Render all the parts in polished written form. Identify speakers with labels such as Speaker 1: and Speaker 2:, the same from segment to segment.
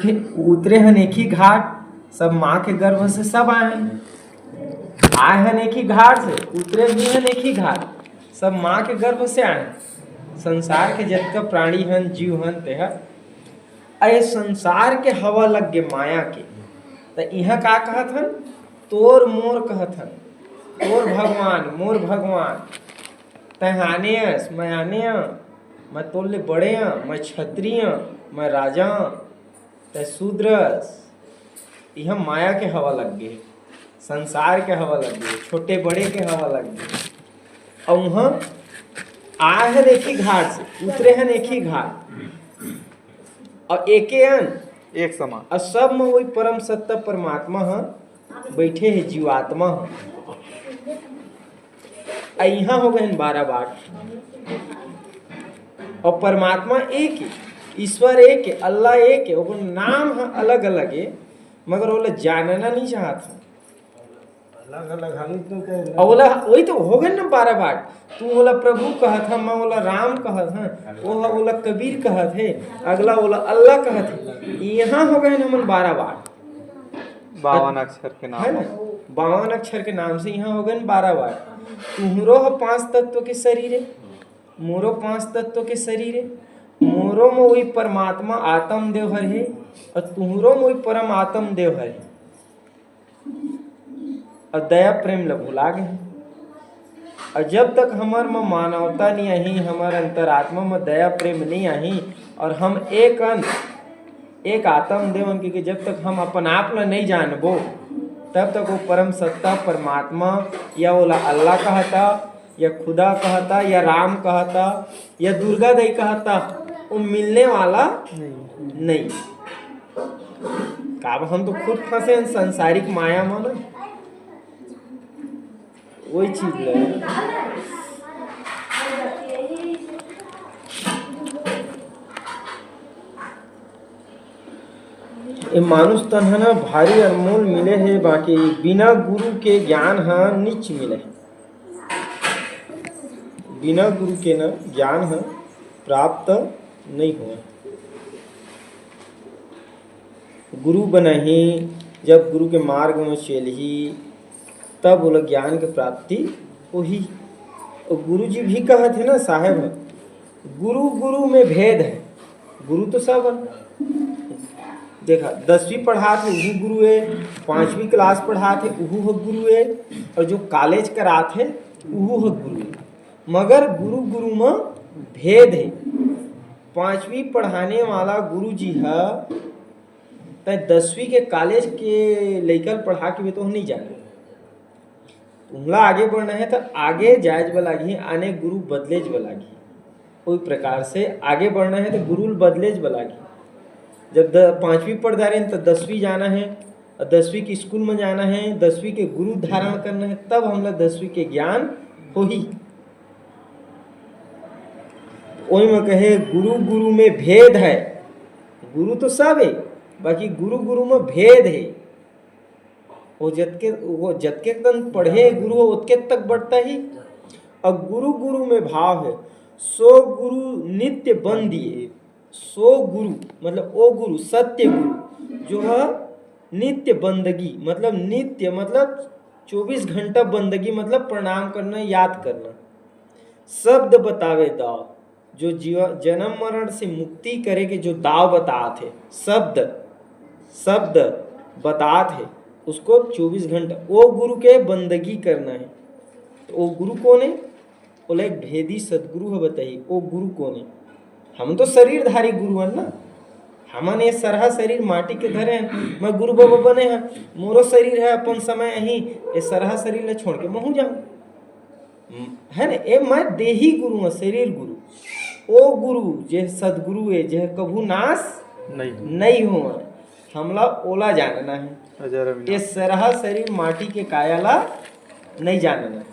Speaker 1: उतरे हन एक ही घाट, सब माँ के गर्भ से सब आए हन एक ही घाट से, उतरे भी हन एक ही घाट, सब माँ के गर्भ से आए। संसार के जतका प्राणी हन जीव हन तेह अरे संसार के हवा लग गे माया के। तो यह का कहत हन, तोर मोर कहत हन, तोर भगवान मोर भगवान, तह आने हस मैं आने मैं तोर ले बड़े मैं क्षत्रिय मैं राजा तय शूद्रस। यह माया के हवा लग गए, संसार के हवा लग गए, छोटे बड़े के हवा लग गए। और वहाँ आए हैं एक ही घाट से, उतरे हैं एक ही घाट, और एके अन
Speaker 2: एक समान।
Speaker 1: और सब में वही परम सत्ता परमात्मा बैठे हैं, जीवात्मा यहाँ हो गए 12 बाट। और परमात्मा एक है, ईश्वर एक है, अल्लाह एक है, वो नाम है अलग अलग है, मगर वो जानना नहीं चाहता।
Speaker 3: अलग अलग हम तो
Speaker 1: और बोला वही तो हो गए ना 12 बाट। तू बोला प्रभु कहत है, मैं बोला राम कहत है, वो बोला कबीर कहत है, अगला बोला अल्लाह कहत है। यहाँ हो गए हम 12 बाट,
Speaker 2: 52 अक्षर के नाम
Speaker 1: है ना, 52 अक्षर के नाम से यहाँ हो गए 12 बाट। तुहरो 5 तत्व के शरीर है, मोरो 5 तत्व के शरीर है, मोरो में वही परमात्मा आत्म देव हर है, और तुहरो में वही परम आत्म देव हर है। और दया प्रेम ल भुला गए। और जब तक हमार में मानवता नहीं आई, हमार अंतरात्मा में दया प्रेम नहीं आई, और हम एक आत्म देवन के जब तक हम अपन आप ल नहीं जानबो, तब तक वो परम सत्ता परमात्मा या बोला अल्लाह कहता, या खुदा कहता, या राम कहता, या दुर्गा देवी कहता, वो मिलने वाला नहीं। का हम तो खुद फंसे हैं संसारिक माया में ना, वही चीज है। ये मानुष तन है ना भारी अनमोल मिले है, बाकी बिना गुरु के ज्ञान है नीच मिले है। बिना गुरु के न ज्ञान है प्राप्त नहीं हुआ। गुरु बनही, जब गुरु के मार्ग में चलही, तब बोला ज्ञान की प्राप्ति वही। और गुरु जी भी कहते हैं ना साहेब, गुरु गुरु में भेद है, गुरु तो सब है। देखा 10वीं पढ़ाते वही गुरु है, 5वीं क्लास पढ़ाते वह गुरु है, और जो कॉलेज कराते वह गुरु है। मगर गुरु गुरु में भेद है। 5वीं पढ़ाने वाला गुरु जी है, तो 10वीं के कॉलेज के लड़का पढ़ा के भी तो नहीं जाने। तुमला आगे बढ़ना है तो आगे जायज बलागी, आने गुरु बदलेज बलागी। कोई प्रकार से आगे बढ़ना है तो गुरु बदलेज बलागी। जब 5वीं पढ़ रहे हैं तो 10वीं जाना है, और 10वीं के स्कूल में जाना है, 10वीं के गुरु धारण करना है, तब हम लोग 10वीं के ज्ञान हो ही। वही में कहे गुरु गुरु में भेद है। गुरु तो सब है, बाकी गुरु गुरु में भेद है। वो जतके तक पढ़े गुरु उतके तक बढ़ता ही। और गुरु गुरु में भाव है, सो गुरु नित्य बंदिए। सो गुरु मतलब ओ गुरु, सत्य गुरु जो है नित्य बंदगी, मतलब नित्य मतलब 24 घंटा बंदगी, मतलब प्रणाम करना, याद करना। शब्द बतावे दाव, जो जीवन जन्म मरण से मुक्ति करे के जो दाव बतात है, शब्द बतात है, उसको 24 घंटा वो गुरु के बंदगी करना है। तो वो गुरु कौन है? बोले एक भेदी सदगुरु है, बताइए वो गुरु कौन है? हम तो शरीरधारी गुरु हैं ना, हमने ये सरहा शरीर माटी के धरे हैं। मैं गुरु बाबा बने हैं, मोरो शरीर है अपन समय यही, ये सरहा शरीर ले छोड़ के मैं जाऊँ, है ना। ये मैं देही गुरु हूँ, शरीर गुरु। ओ गुरु जे सदगुरु है, जे कभू नाश नहीं हुआ, हमला ओला जानना है। ये सरहा शरीर माटी के कायाला नहीं जानना है,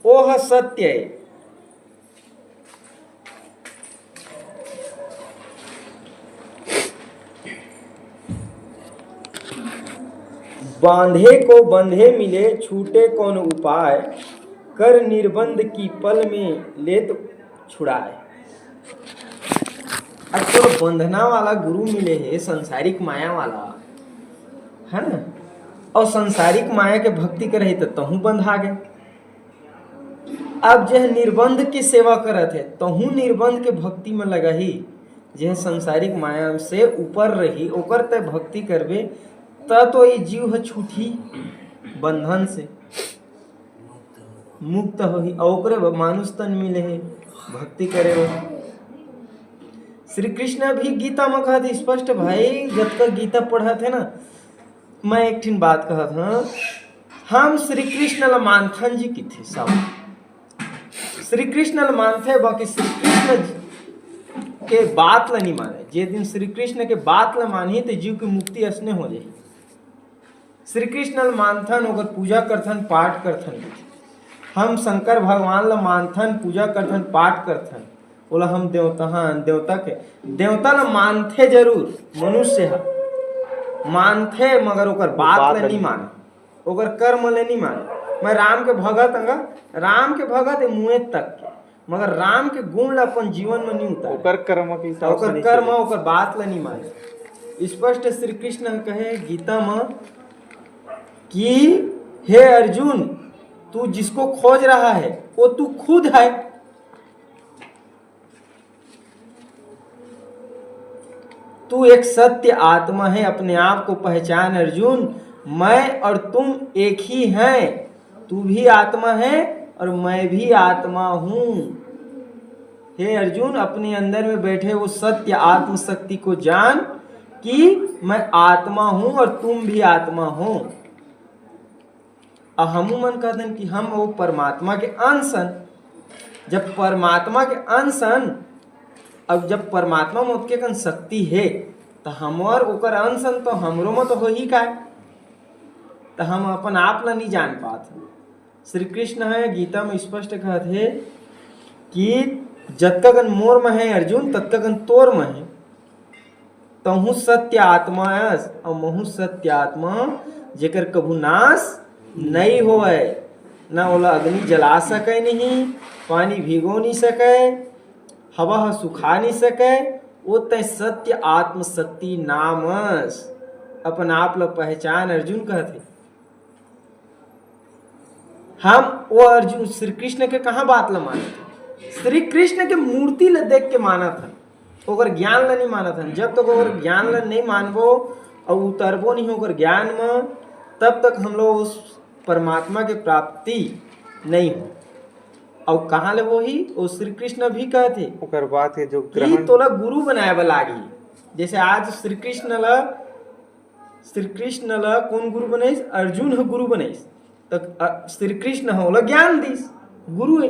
Speaker 1: ओह सत्य है। बांधे को बंधे मिले, छूटे कौन उपाय, कर निर्बंध की पल में ले तो छुड़ाए। अब तो बंधना वाला गुरु मिले है, संसारिक माया वाला है ना, और संसारिक माया के भक्ति करे तो तहू बंधा गए। अब जह निर्बंध की सेवा करत है तहू निर्बंध के भक्ति में लगा ही, जह संसारिक माया से ऊपर रही ओकर ते भक्ति करबे तो ये जीव है छूटी बंधन से मुक्त होही, ओकरे मानुष तन मिले है भक्ति करे हो। श्री कृष्ण भी गीता में कहते स्पष्ट, भाई जब तक गीता पढ़ा थे ना, मैं एक ठिन बात कहा था, हम श्री कृष्ण ला मानथन जी की थे सब, श्री कृष्ण ला मानथे, बाकी श्री कृष्ण के बात ला नहीं माने। जे दिन श्री कृष्ण के बात ला मानी तो जीव की मुक्ति असने हो जाए। श्री कृष्ण ला मानथन ओकर पूजा करथन पाठ करथन, हम शंकर भगवान ला मानथन पूजा करथन पाठ करथन, बोला हम देवता हन, देवता ला मानथे जरूर, मनुष्य है मानथे मगर ओकर बात ला नहीं माने, ओकर कर्म ले नहीं माने। मैं राम के भगत अंगा, राम के भगत है मुँह तक के, मगर राम के गुण ला अपन जीवन में नहीं उतारे,
Speaker 2: ओकर कर्म के हिसाब से
Speaker 1: ओकर कर्म ओकर बात ला नहीं माने। स्पष्ट श्री कृष्ण कहे गीता में कि हे अर्जुन, तू जिसको खोज रहा है वो तू खुद है। तू एक सत्य आत्मा है, अपने आप को पहचान अर्जुन, मैं और तुम एक ही हैं, तू भी आत्मा है और मैं भी आत्मा हूं। हे अर्जुन, अपने अंदर में बैठे वो सत्य आत्म शक्ति को जान कि मैं आत्मा हूं और तुम भी आत्मा हो। हमू मन कहते हैं कि हम वो परमात्मा के अंशन, जब परमात्मा के अंशन, अब जब परमात्मा में उसके कन शक्ति है तो हमर ओकर अंशन तो हमरो में तो हो ही का, तो हम अपन आप ला नहीं जान पाते। श्री कृष्ण है गीता में स्पष्ट कहते हैं कि जतकन मोर में है अर्जुन ततकन तोर में है, तहु सत्य आत्मा और महु सत्य आत्मा, जेकर कभू नाश नहीं होए, ना ओला अग्नि जला सके नहीं, पानी भिगो नहीं सके, हवा सुखा नहीं सके, वो तय सत्य आत्म शक्ति नामस, अपन आप लोग पहचान अर्जुन कहते। हम वो अर्जुन श्री कृष्ण के कहाँ बात ला माना था, श्री कृष्ण के मूर्ति ला देख के माना था, ओकर ज्ञान ला नहीं माना था। जब तक ओकर ज्ञान ला नहीं मानबो और उतरबो नहीं होकर ज्ञान में, तब तक हम लोग उस परमात्मा के प्राप्ति नहीं हो। और कहाँ ले वो ही वो श्री कृष्ण भी कहते
Speaker 2: ओकर बात है जो
Speaker 1: कि तोला गुरु बनाए वाला लागी। जैसे आज श्री कृष्ण ला कौन गुरु बनाइस, अर्जुन हो गुरु बनाइस, तो श्री कृष्ण हो ज्ञान दीस, गुरु है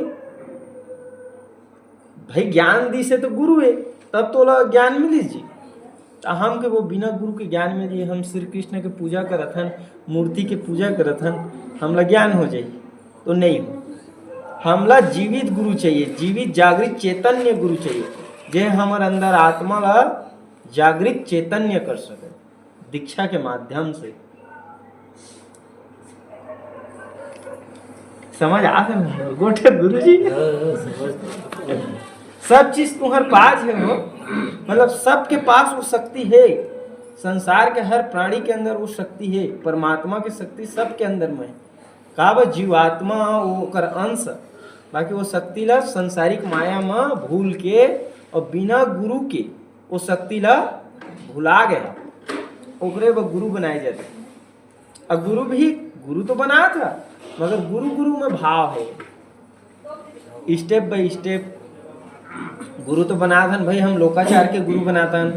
Speaker 1: भाई, ज्ञान दी से तो गुरु है, तब तो ज्ञान मिलिस जी। तो हम के वो बिना गुरु के ज्ञान मिली, हम श्री कृष्ण के पूजा करत हन, मूर्ति के पूजा करत हन, हमला ज्ञान हो जाए तो नहीं हो। हमला जीवित गुरु चाहिए, जीवित जागृत चैतन्य गुरु चाहिए, जे हमारे अंदर आत्मा ला जागृत चैतन्य कर सके दीक्षा के माध्यम से। समझ आ गोटे गुरु जी सब चीज तुम्हारे पास है वो, मतलब सबके पास वो शक्ति है, संसार के हर प्राणी के अंदर वो शक्ति है, परमात्मा की शक्ति सबके अंदर में है। का जीवात्मा वो कर अंश, बाकी वो शक्ति ला संसारिक माया में भूल के और बिना गुरु के वो शक्ति ला भुला गया, ओकरे वो गुरु बनाए जाते। और गुरु भी गुरु तो बना था, मगर गुरु गुरु में भाव है, स्टेप बाय स्टेप गुरु तो बनाथन भाई। हम लोकाचार के गुरु बनाथन,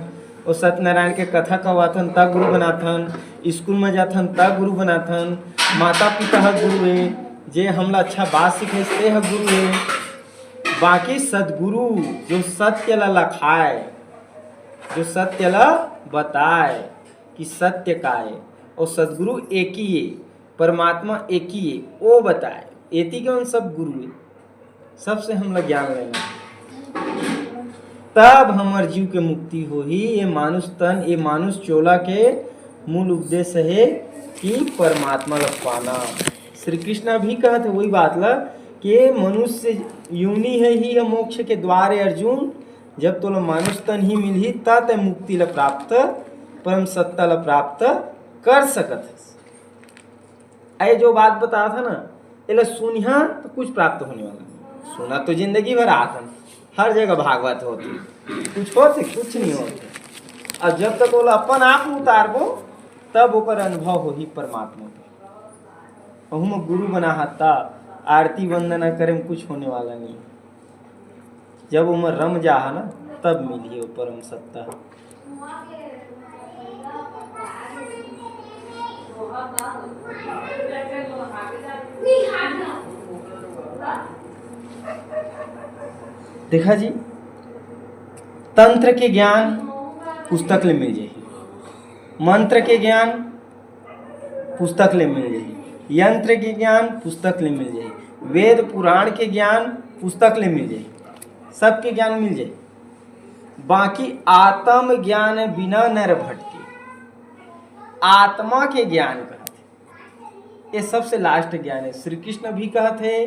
Speaker 1: और सत्यनारायण के कथा कवाथन तब गुरु बनाथन, स्कूल में जाथन तब गुरु बनाथन, माता पिता है गुरु है, जे हमला अच्छा बात सिखे से है गुरु है। बाकी सदगुरु जो सत्य ला लखाए, जो सत्य ला बताए कि सत्य का है, और सदगुरु एक ही है, परमात्मा एक ही है, वो बताए। एति के सब गुरु है, सबसे हमला ज्ञान लेना, तब हमार जीव के मुक्ति हो ही। ये मानुष तन, ये मानुष चोला के मूल उद्देश्य है कि परमात्मा ला पाना। श्री कृष्ण भी कहते वही बात ला कि मनुष्य योनि है ही मोक्ष के द्वार है अर्जुन, जब तोला मानुष तन ही मिलही ता ते मुक्ति ला प्राप्त परम सत्ता ला प्राप्त कर सकत है। ये जो बात बताया था ना, ये सुनिया तो कुछ प्राप्त होने वाला नहीं। सुना तो जिंदगी भर आतन हर जगह भागवत होती, कुछ होते कुछ नहीं होते। और जब तक वो अपन आप उतारबो तब ओकर अनुभव हो ही परमात्मा के। अहू गुरु बना हाथा आरती वंदना करे में कुछ होने वाला नहीं। जब उमर रम जा ना तब मिली वो परम सत्ता। देखा जी, तंत्र के ज्ञान पुस्तक ले मिल जाएगी, मंत्र के ज्ञान पुस्तक ले मिल जाएगी, यंत्र के ज्ञान पुस्तक ले मिल जाएगी, वेद पुराण के ज्ञान पुस्तक ले मिल जाएगी, सबके ज्ञान मिल जाए। बाकी आत्म ज्ञान बिना नर भटके, आत्मा के ज्ञान कहते, ये सबसे लास्ट ज्ञान है। श्री कृष्ण भी कहते,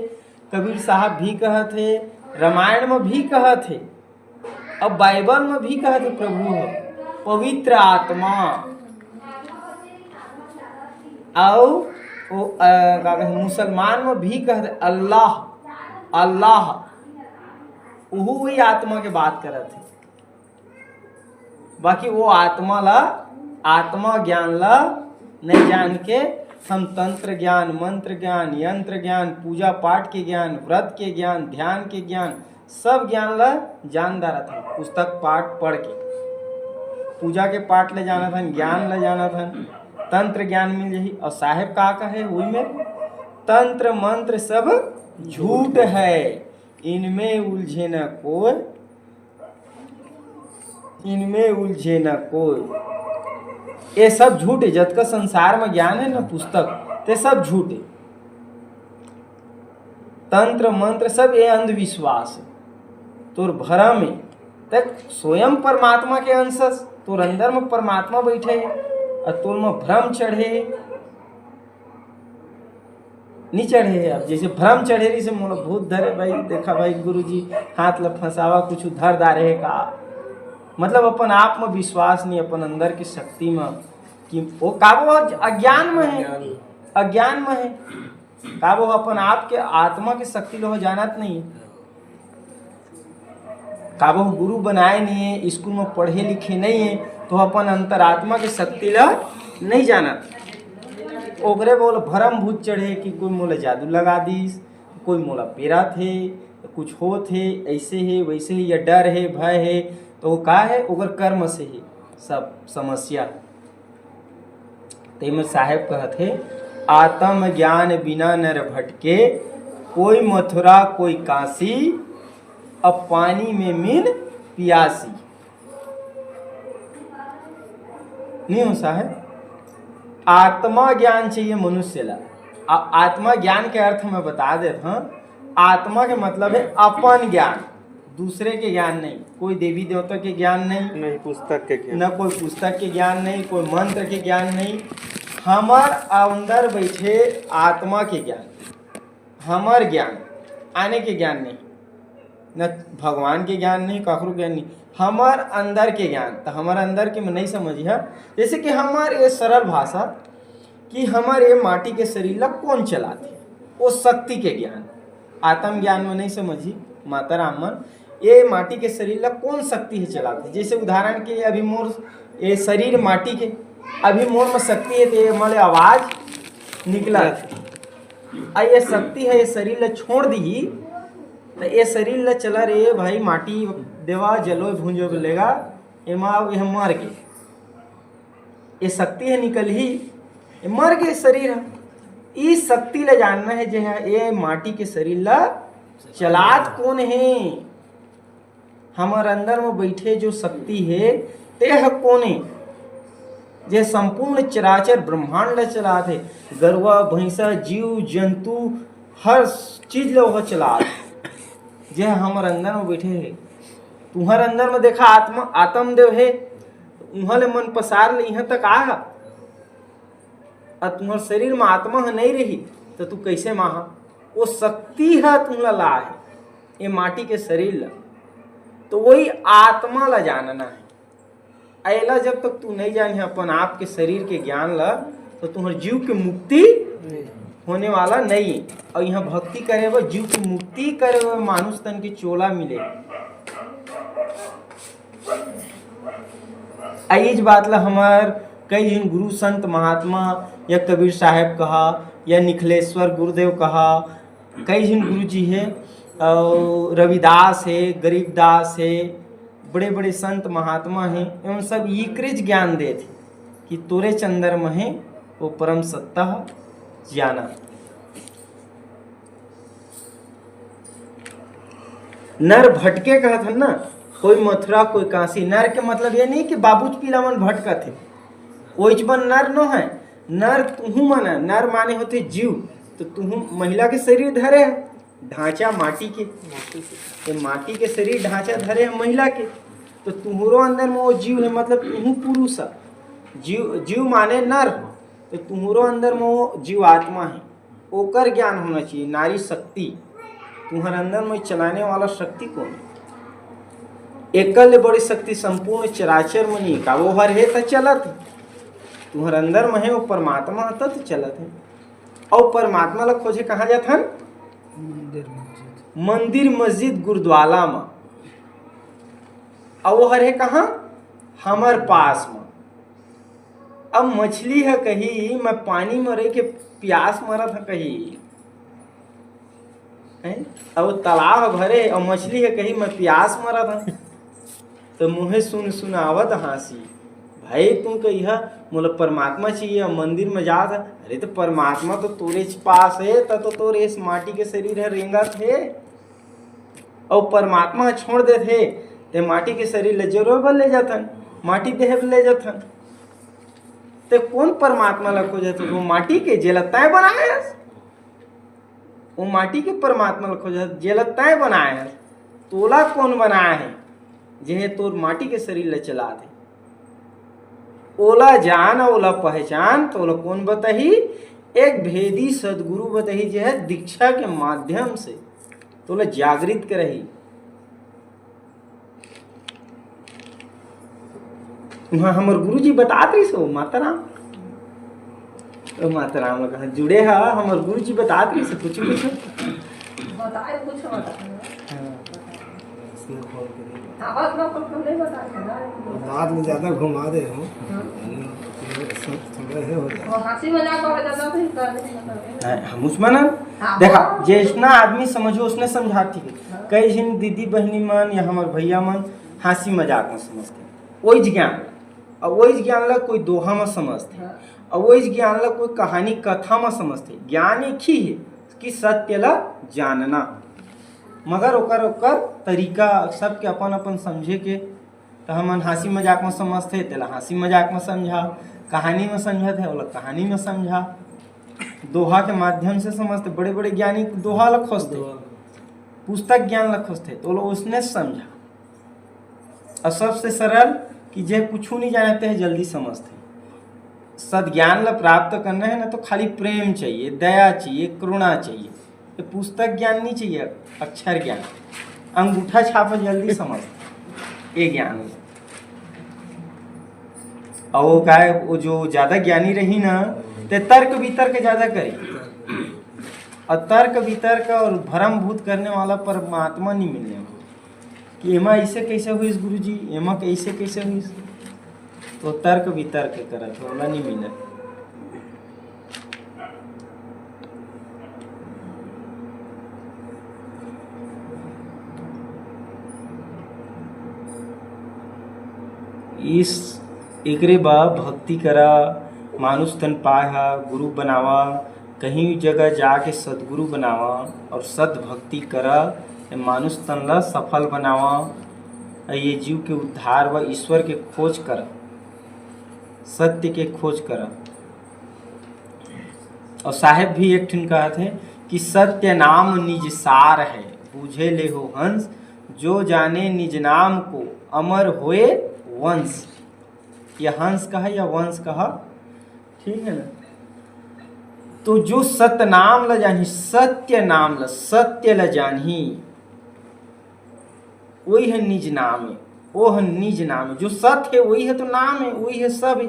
Speaker 1: कबीर साहब भी कहते, रामायण में भी कहते, अब बाइबल में भी कहते प्रभु पवित्र आत्मा। और मुसलमान में भी कहते अल्लाह अल्लाह, वही आत्मा के बात करते। बाकी वो आत्मा ज्ञान ला नहीं जान के हम तंत्र ज्ञान, मंत्र ज्ञान, यंत्र ज्ञान, पूजा पाठ के ज्ञान, व्रत के ज्ञान, ध्यान के ज्ञान, सब ज्ञान ला जानदार था। पुस्तक पाठ पढ़ के पूजा के पाठ ले जाना था, ज्ञान ले जाना था, तंत्र ज्ञान मिल जाही। और साहेब का कहे वही में तंत्र मंत्र सब झूठ है, इनमें उलझे न कोई, इनमें उलझे न कोई। ये सब झूठ है। जब का संसार में ज्ञान है ना पुस्तक, ते सब झूठ है। तंत्र मंत्र सब ये अंधविश्वास है, तोर भरम है। तक स्वयं परमात्मा के अंश, तोर अंदर में परमात्मा बैठे और तोर में भ्रम चढ़े नहीं चढ़े। अब जैसे भ्रम चढ़े रही से मोला भूत धरे, भाई देखा भाई गुरुजी हाथ ल फंसावा कुछ धर दारे का, मतलब अपन आप में विश्वास नहीं, अपन अंदर की शक्ति में कि वो काबो अज्ञान में है, अज्ञान में है काबो अपन आप के आत्मा की शक्ति लो जानत नहीं। काबो गुरु बनाए नहीं है, स्कूल में पढ़े लिखे नहीं है, तो अपन अंतरात्मा की शक्ति ला नहीं जानत। ओकरे बोल भरम भूत चढ़े कि कोई मोला जादू लगा दीस, कोई मोला पेरा थे, कुछ हो थे, ऐसे है वैसे है, या डर है भय है, तो वो का है ओकर कर्म से ही सब समस्या। तेम साहेब कहते आत्म ज्ञान बिना नर भटके, कोई मथुरा कोई काशी, अब पानी में मिल पियासी। नहीं हो साहेब, आत्मा ज्ञान चाहिए मनुष्य ला। आत्मा ज्ञान के अर्थ में बता देता हूँ। आत्मा के मतलब है अपन ज्ञान, दूसरे के ज्ञान नहीं, कोई देवी देवता के ज्ञान नहीं,
Speaker 2: पुस्तक के ज्ञान,
Speaker 1: न कोई पुस्तक के ज्ञान नहीं, कोई मंत्र के ज्ञान नहीं, हमार अंदर बैठे आत्मा के ज्ञान, हमार ज्ञान, आने के ज्ञान नहीं, न भगवान के ज्ञान नहीं, कखरू ज्ञान नहीं, हमार अंदर के ज्ञान। तो हमारे अंदर के में नहीं समझिए। जैसे कि हमार ये सरल भाषा कि हमारे माटी के शरीर ला कौन चलाते, वो शक्ति के ज्ञान। आत्म ज्ञान में नहीं समझी माता रामन, ये माटी के शरीर ला कौन शक्ति है चलाते। जैसे उदाहरण के लिए अभी मोर ये शरीर माटी के, अभी मोर में शक्ति है तो ये हमारे आवाज निकला, ये शक्ति है, ये शरीर ला छोड़ दी तो ये शरीर ला चला रे भाई माटी देवा जलो भूंजो लेगा, एमा यह मर गए, ये शक्ति है निकल ही, ये मर गए शरीर है। इस शक्ति ला जानना है जो है ये माटी के शरीर ला चलात कौन है, हमारे अंदर में बैठे जो शक्ति है ते है कौन है, जे संपूर्ण चराचर ब्रह्मांड ला चलात है। गरुआ भैंसा जीव जंतु हर चीज ला वह चलात, जे हमारे अंदर में बैठे है। तुम्हारे अंदर में देखा आत्मा आत्मदेव है, उहाँ ले मन पसार ले यहाँ तक आगा, और तुम्हारे शरीर में आत्मा है नहीं रही तो तू कैसे महा, वो शक्ति है तुम्हारा ला है ये माटी के शरीर ला। तो वही आत्मा ला जानना है। ऐला जब तक तू नहीं जानी अपन आप के शरीर के ज्ञान ला तो तुम्हारे जीव की मुक्ति होने वाला नहीं। और यहाँ भक्ति करे वो जीव की मुक्ति करे वो मानुष तन की चोला मिले। इस बात ला हमार कई जन गुरु संत महात्मा या कबीर साहब कहा या निखिलेश्वर गुरुदेव कहा, कई जन गुरु जी है, रविदास है, गरीबदास है, बड़े बड़े संत महात्मा हैं, एवं सब ईकृज ज्ञान दे थे कि तोरे चंदर में है वो परम सत्ता जाना। नर भटके कहत हन ना, कोई मथुरा कोई काशी। नर के मतलब ये नहीं कि बाबूज पीला मन भटका थे, ओइच बन नर नो है। नर तुहू मन है, नर माने होते जीव। तो तुहू महिला के शरीर धरे है, ढांचा माटी के, तो माटी के शरीर ढांचा धरे है महिला के। तो तुम्हारो अंदर में वो जीव है, मतलब तुहू पुरुष है। जीव माने नर, तो तुम्हारो अंदर में वो जीव आत्मा है, ओकर ज्ञान होना चाहिए। नारी शक्ति तुम्हारे अंदर में चलाने वाला शक्ति कौन है? एकल बड़ी शक्ति संपूर्ण चराचर में नहीं का, वो हर है तो चलत है। तुम्हारे अंदर में है वो परमात्मा है तो चलत है। और परमात्मा ला खोजे कहाँ जात हन? मंदिर मस्जिद गुरुद्वारा में। और वो हर है कहाँ? हमार पास में। अब मछली है कही मैं पानी में रह के प्यास मरत है कही, अब तालाब भरे और मछली है कही मैं प्यास मरत है। तो मुहे सुनावत हंसी, भाई तुम कहिया मोला परमात्मा चाहिए, मंदिर में जात है। अरे तो परमात्मा तो तोरे पास है, तो तोरे इस माटी के शरीर है रेंगत है। और परमात्मा छोड़ दे थे ते माटी के शरीर ले जरूर ले जाथन, माटी देह ले जाथन। ते कौन परमात्मा ला खोजत? वो माटी के जेला तय बनाया, वो माटी के परमात्मा ला खोजत जेला तय बनाया। तोला कौन बनाया है? जिन्हें तोर माटी के शरीर ले चला दे। ओला जान ओला पहचान, तो ओला कौन बताही? एक भेदी सदगुरु बताही, जो है दीक्षा के माध्यम से तोला जागृत करही। हमार गुरु जी बतात रही सो माता राम, तो माता राम कहा जुड़े है हमार गुरु जी बतात रही से कुछ
Speaker 4: बताए कुछ
Speaker 3: बाद में ज्यादा घुमा दे हम थोड़ा है हो जाए।
Speaker 1: हम उसमें ना देखा जितना आदमी समझो उसने समझा, ठीक है। कई जन दीदी बहनी मन या हमार भैया मन हंसी मजाक में समझते, वही ज्ञान। और वही ज्ञान ला कोई दोहा में समझते, और वही ज्ञान ला कोई कहानी कथा में समझते। ज्ञान एक ही है कि सत्य ला जानना, मगर ओकर तरीका सबके अपन अपन समझे के। तो हमन हंसी मजाक में समझते तेला हंसी मजाक में समझा, कहानी में समझत है ओला कहानी में समझा, दोहा के माध्यम से समझते। बड़े बड़े ज्ञानी दोहा ला खोजते, पुस्तक ज्ञान ला खोजते, तो उसने समझा। और सबसे सरल कि जे कुछ नहीं जानते हैं जल्दी समझते। सद्ज्ञान ला प्राप्त करना है ना, तो खाली प्रेम चाहिए, दया चाहिए, करुणा चाहिए। तो पुस्तक ज्ञान नहीं चाहिए, अक्षर ज्ञान, अंगूठा छापा जल्दी समझते ये ज्ञान है। और वो क्या है, वो जो ज्यादा ज्ञानी रही ना, ते तर्क वितर्क ज्यादा करी। और तर्क वितर्क और भ्रम भूत करने वाला परमात्मा नहीं मिलने कि एमा ऐसे कैसे हुई गुरु जी, एमा कैसे कैसे हुई, तो तर्क वितर्क करत होला नहीं मिले। इस एकरे बा भक्ति करा, मानुष तन पाया, गुरु बनावा, कहीं जगह जाके सदगुरु बनावा और सद भक्ति करा, मानुष तन ला सफल बनावा। ये जीव के उद्धार व ईश्वर के खोज करा, सत्य के खोज करा। और साहेब भी एक ठिन कहत है कि सत्य नाम निज सार है, बूझे ले हो हंस, जो जाने निज नाम को अमर होए वंश। या हंस कहा या वंश कहा, ठीक है ना। तो जो सत्य नाम ला जानी, सत्य नाम ला, सत्य ला जानी, वही है निज नाम है, वो है निज नाम है। जो सत्य है वही है तो नाम है, वही है सब है।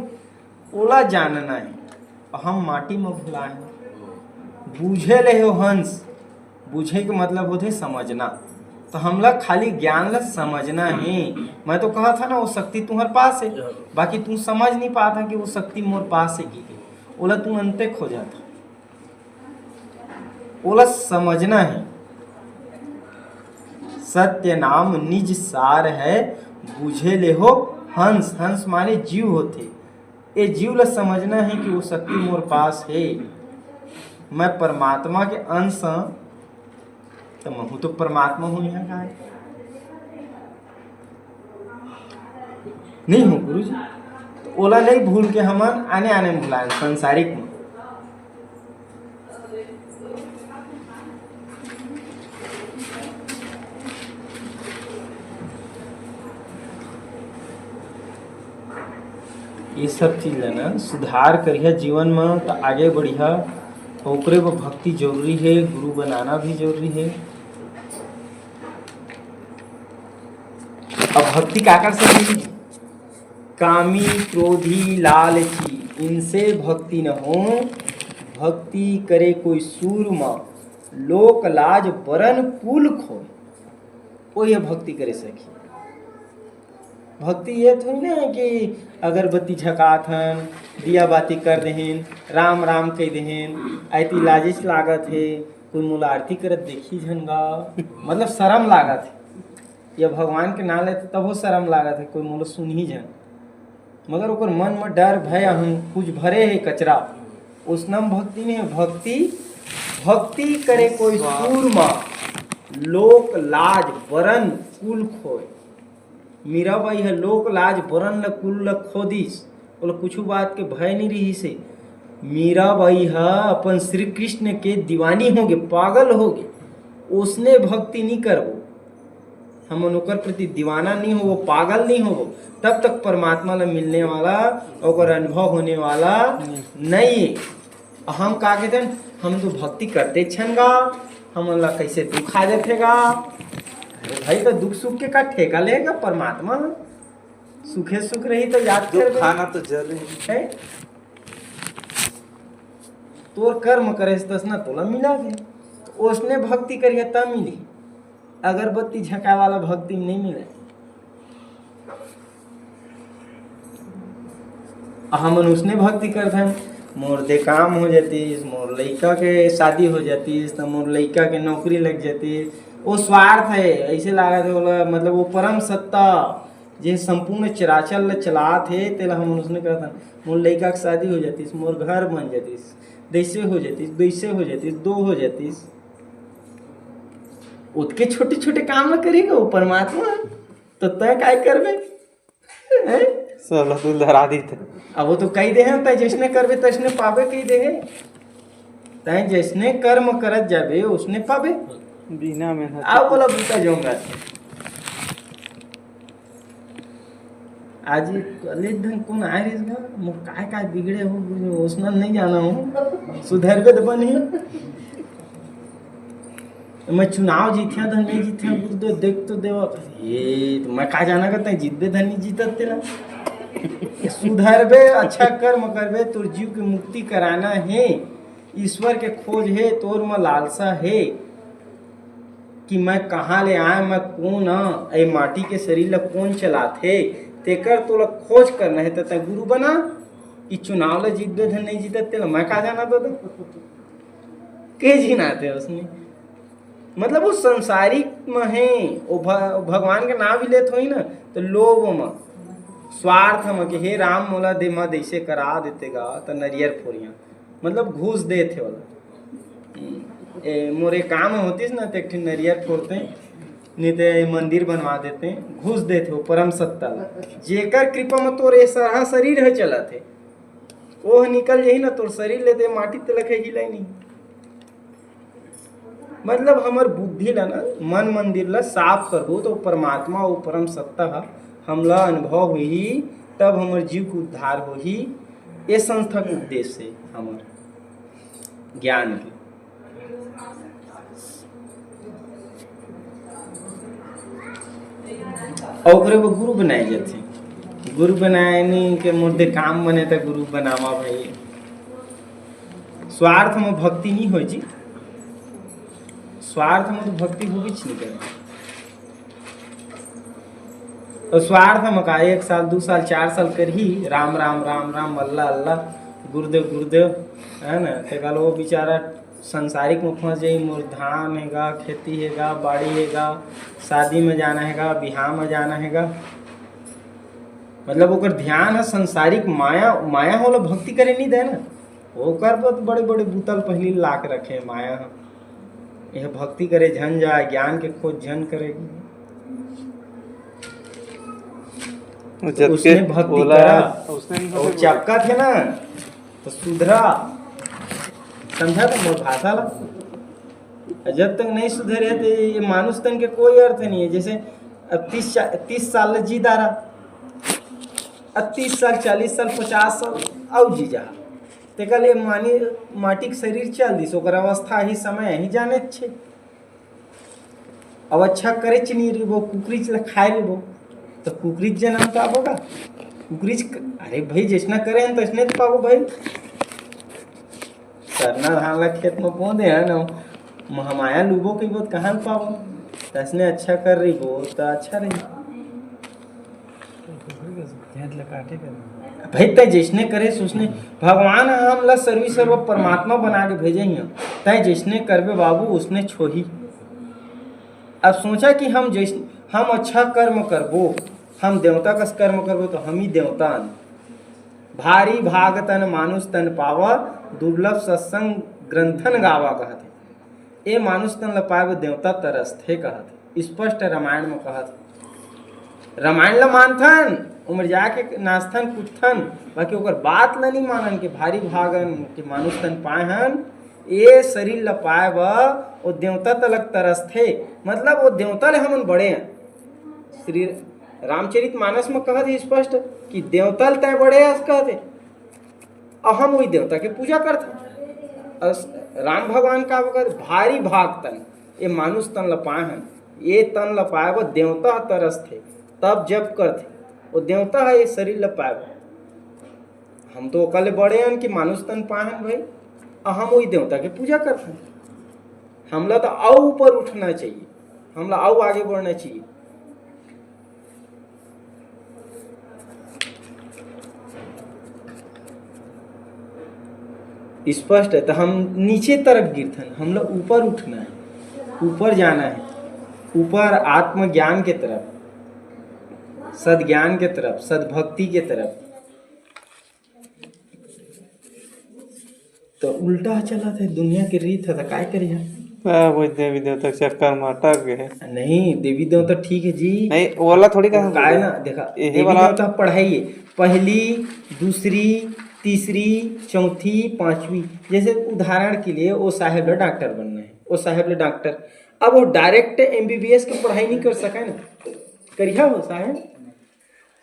Speaker 1: ओला जानना है और हम माटी में भुलाए बूझे ले हो हंस। बूझे के मतलब होते समझना, तो हमला खाली ज्ञान ला समझना है। मैं तो कहा था ना वो शक्ति तुम्हारे पास है, बाकी तुम समझ नहीं पाता कि वो शक्ति मोर पास है की ओला तुम अंते खो जाता। ओला समझना है। सत्य नाम निज सार है, बूझे ले हो हंस। हंस माने जीव होते। ये जीव ला समझना है कि वो शक्ति मोर पास है। मैं परमात्मा के अंश तो मैं तो परमात्मा हूँ यहाँ का नहीं हूँ गुरु जी। तो ओला नहीं भूल के हम आने आने में भुलाए संसारिक में। ये सब चीज है ना सुधार करिए जीवन में तो आगे बढ़िया। ओकरे को भक्ति जरूरी है, गुरु बनाना भी जरूरी है। अब भक्ति क्या कर सकती? कामी क्रोधी लालची इनसे भक्ति न हो। भक्ति करे कोई सूरमा, लोक लाज बरन कुल खोए। वो ये भक्ति करे सकी। भक्ति ये थोड़ी ना है कि अगरबत्ती झकात हन, दिया बाती कर देहन, राम राम कह देहन, ऐती लाजिश लागत है, कोई मोला आरती करत देखी झनगा, मतलब शर्म लागत है। या भगवान के नाम लेते तब वो शर्म लागत है, कोई मोला सुन ही जन। मगर ओकर मन में डर भय हम कुछ भरे है कचरा। उसनम भक्ति नहीं है। भक्ति भक्ति करे कोई सूरमा, लोक लाज बरन कुल खोए। मीरा बाई है लोक लाज बरन ल कुल ल खोदिस, बोला कुछ बात के भय नहीं रही से। मीरा बाई है अपन श्री कृष्ण के दीवानी होगे, पागल होगे, उसने भक्ति नहीं करबो, हम ओकर प्रति दीवाना नहीं हो, वो पागल नहीं हो, तब तक परमात्मा ला मिलने वाला और अनुभव होने वाला नहीं है। हम का कहते हैं, हम तो भक्ति करते छनगा, हम ला कैसे दुख आ जातेगा। भाई तो दुख सुख के का ठेका लेगा परमात्मा। सुखे सुख रही तो याद कर
Speaker 2: खाना तो जरूरी
Speaker 1: है। तोर कर्म करे तस ना तोला मिला गया, तो उसने भक्ति करिए तब मिली। अगरबत्ती झका वाला भक्ति नहीं मिले। हम उसने भक्ति करते हैं, मोर दे काम हो जाती, मोर लड़का के शादी हो जाती, तो मोर लड़का के नौकरी लग जाती। वो स्वार्थ है, ऐसे लागत है बोला, मतलब वो परम सत्ता जे संपूर्ण चराचर चलात है तेला हम उसने कहता मोर लड़का के शादी हो जाती, मोर घर बन जाती, दैसे हो जाती, वैसे हो जाती, दो हो जाती। उतके छोटे छोटे काम न करेगा वो परमात्मा, तो तय काय करबे?
Speaker 2: सोलह दूल धरा दी थे।
Speaker 1: अब वो तो कही दे हैं तय जैसने करबे तैसने पाबे कही दे है। तय जैसने कर्म करत जाबे उसने पाबे।
Speaker 2: बिना मेहनत
Speaker 1: आओ बोला बूता जाऊंगा। आज कॉलेज धन कौन आए रे इसका मु काय काय बिगड़े हो उसना नहीं जाना हूँ, सुधरबे तो बनी। मैं चुनाव जीतिया धन नहीं जीतिया तो देख तो देवा ये तो मैं का जाना करता जीतबे धन नहीं जीतत तेरा। सुधरबे अच्छा कर्म करबे तोर जीव की मुक्ति कराना है, ईश्वर के खोज है, तोर में लालसा है कि मैं कहाँ ले आए, मैं कौन ए माटी के शरीर ला कौन चलाथे, तेकर तोला खोज करना है। तो गुरु बना कि चुनाव ला जीतबे धन नहीं जीतत तेला मैं का जाना तो के जीनाते उसने। मतलब वो संसारिक में है, वो भगवान के नाम भी लेते हो ना तो लोभ में स्वार्थ में कि हे राम मोला दे मैं दैसे करा देतेगा तो नरियर फोरिया, मतलब घूस देते वाला। मोरे काम होतीस ना तो एक नरियर फोड़ते नहीं तो मंदिर बनवा देते, घूस देते हो परम सत्ता जेकर कृपा में तोर सारा शरीर है चला थे वो निकल जाही ना तोर शरीर लेते माटी तलक है हिलाई नहीं। मतलब हमार बुद्धि ला ना मन मंदिर ला साफ करबो तो परमात्मा वो परम सत्ता हमला अनुभव होही, तब हमार जीव को उद्धार होही। ये संस्था के उद्देश्य है हमार ज्ञान के। और ओकरे वो गुरु बनाए जाते। गुरु बनाए नहीं के मुर्दे काम बने तो गुरु बनावा भाई। स्वार्थ में भक्ति नहीं हो जी, स्वार्थ में तो भक्ति होगी नहीं करे। तो स्वार्थ में का 1 साल 2 साल 4 साल कर ही राम राम राम राम अल्लाह अल्लाह गुरुदेव गुरुदेव है ना, तो कल वो बेचारा संसारिक में फंस जाई। मोर धान हैगा, खेती हैगा, बाड़ी हैगा, शादी में जाना हैगा, बिहार में जाना हैगा, मतलब ओकर ध्यान है संसारिक माया। माया होला भक्ति करे नहीं दे ना, ओकर बहुत बड़े बड़े बुतल पहले ला के रखे माया। यह भक्ति करे झन जाए, ज्ञान के खोज झन करेगी। उसने भक्ति करा, वो चपका थे ना तो सुधरा, समझा तो मोर भाषा ला। जब तक नहीं सुधरे तो ये मानुष तन के कोई अर्थ नहीं है। जैसे 30 साल जी दारा, 30 साल 40 साल 50 साल और जी जा, ते कल ये माटी के शरीर चल दिस, ओकर अवस्था ही समय ही जाने छे। अब अच्छा करे नहीं रिबो, कुकरीच ला खाए रिबो तो कुकरीच जन्म तो आबोगा कुकरीच। अरे भाई जिसना करे हैं तसने तो पाबो भाई। सरना धान ला खेत में पौधे है ना, महामाया लूबो की बहुत कहाँ पाबो, तसने अच्छा कर रही वो तो अच्छा रही भाई। तय जिसने करे सोचने भगवान हम ला सर्वी सर्व परमात्मा बना के भेजे ही, तय जिसने करबे बाबू उसने छोही। अब सोचा कि हम अच्छा कर्म करबो, हम देवता का कर्म करबो तो हम ही देवता। भारी भाग तन मानुष तन पावा, दुर्लभ सत्संग ग्रंथन गावा कहते। ए मानुष तन ल पाए देवता तरसथे कहते, स्पष्ट रामायण में कहते। रामायण ला मानथन उमर जाके नाचथन कूदथन, बाकी ओकर बात ला नहीं मानन के भारी भागन के मानुष तन पाए हन। ए शरीर ल पाए वो देवता तलक तरसथे, मतलब वो देवता ले हमन बड़े हैं। श्री रामचरित मानस में कहते स्पष्ट कि देवता ल तय बड़े हैं कहते, और हम वही देवता के पूजा करते। राम भगवान का कहते भारी भाग तन ये मानुष तन ल पाए हन, ये तन ल पाए वो देवता तरसथे तब जब करते, वो देवता है ये शरीर ल पाए। हम तो कल बड़े हैं कि मानुष तन पाए हैं भाई, और हम वही देवता के पूजा करते हैं। हमला तो आओ ऊपर उठना चाहिए, हमला आओ आगे बढ़ना चाहिए। स्पष्ट है, तो हम नीचे तरफ गिरथन, हम लोग ऊपर उठना है, ऊपर जाना है, ऊपर आत्मज्ञान के तरफ, सद्ज्ञान के तरफ, सद्भक्ति के तरफ। तो उल्टा चला था दुनिया की रीत है, तो काय करिए।
Speaker 2: वो देवी देवता के चक्कर में अटक गए।
Speaker 1: नहीं देवी देवता ठीक है जी,
Speaker 2: नहीं वाला थोड़ी का
Speaker 1: काय ना देखा देवी देवता पढ़ाइए पहली दूसरी तीसरी चौथी पांचवी। जैसे उदाहरण के लिए वो साहेब ने डॉक्टर बनना है, वो साहेब ने डॉक्टर, अब वो डायरेक्ट MBBS की पढ़ाई नहीं कर सका ना, करिया वो साहेब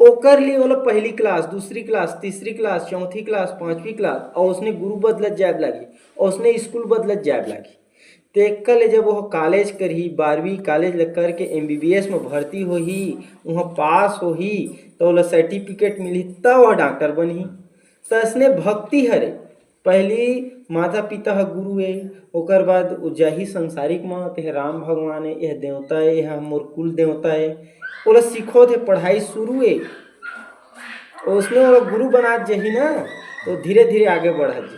Speaker 1: ओकर लिए वो लोग पहली क्लास दूसरी क्लास तीसरी क्लास चौथी क्लास पांचवी क्लास, और उसने गुरु बदलत जाए लगी, और उसने स्कूल बदलत जाए लगी। तो एक कल जब वो कॉलेज करी 12वीं कॉलेज लग करके MBBS में भर्ती हो ही, वहाँ पास हो ही, तो वो सर्टिफिकेट मिली तब वह डॉक्टर बनी। तो इसने भक्ति हरे पहली माता पिता है गुरु है, ओकर बाद जाही संसारिक माँ ते राम भगवान है, यह देवता है, यह मोर कुल देवता है, वो सीखो थे पढ़ाई शुरू है, उसने वो गुरु बना जही ना, तो धीरे धीरे आगे बढ़ा जी।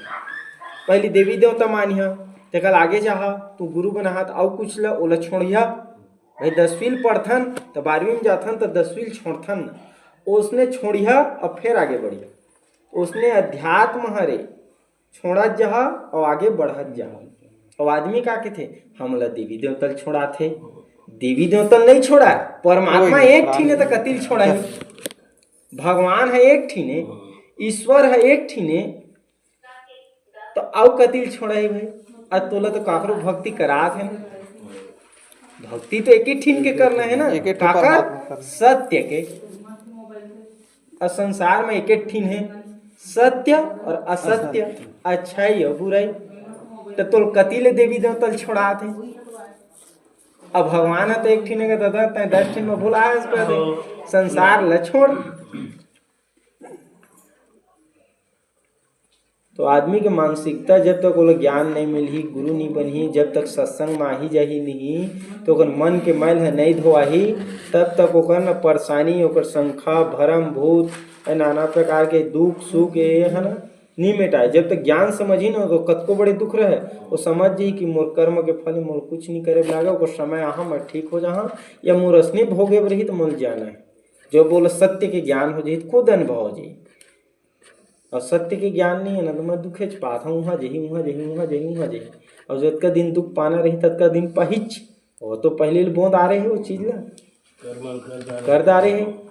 Speaker 1: पहली देवी देवता मानिया ते कल आगे जाहा तू गुरु बनाहत, और कुछ ला ओला छोड़िया भाई 10वीं पढ़थन तो 12वीं में जाथन तो 10वीं छोड़थन, उसने छोड़िया और फिर आगे बढ़िया। उसने अध्यात्म हरे छोड़ा जहा और आगे बढ़त जहा। और आदमी का के थे हमला देवी देवता छोड़ा थे, देवी देवता नहीं छोड़ा, परमात्मा एक ठीक ने तो कतिल छोड़ा है, भगवान है एक ठीक ने, ईश्वर है एक ठीक ने, तो आओ कतिल छोड़ा है भाई। आज तोला तो काकरो भक्ति करात है ना, भक्ति तो एक ही ठीक के करना है ना, काकर सत्य के, और संसार में एक ही ठीक है सत्य और असत्य, अच्छाई और बुराई। तो तोल कतिले देवी देवता छोड़ाते अब भगवान तो एक ठीने का दादा तय 10 ठीन में भुला कर दे संसार ल छोड़। तो आदमी के मानसिकता जब तक वो ज्ञान नहीं मिलही, गुरु नहीं बनही, जब तक सत्संग में आही जाही नहीं, तो ओकर मन के मैल है नहीं धोआही, तब तक ओकर न परेशानी, ओकर संख्या भरम भूत नाना प्रकार के दुख सुख ये है ना नहीं मिटाए। जब तक ज्ञान समझी ना तो कतको बड़े दुख रहे वो समझ जी कि मोर कर्म के फल मोर कुछ नहीं करे लागा, ओकर समय आहा मैं ठीक हो जहाँ या मोर असनी भोगे रही तो मोल जाना है। जो बोल सत्य के ज्ञान हो जाए खुद अनुभव हो जाए, और सत्य के ज्ञान नहीं है ना तो मैं दुखे पाता हूँ वहाँ जही वहाँ जही वहाँ जही वहाँ जही। और जतका दिन दुख पाना रही ततका दिन पहिच वो तो पहले बोंद आ रहे है वो चीज ला कर डारे है।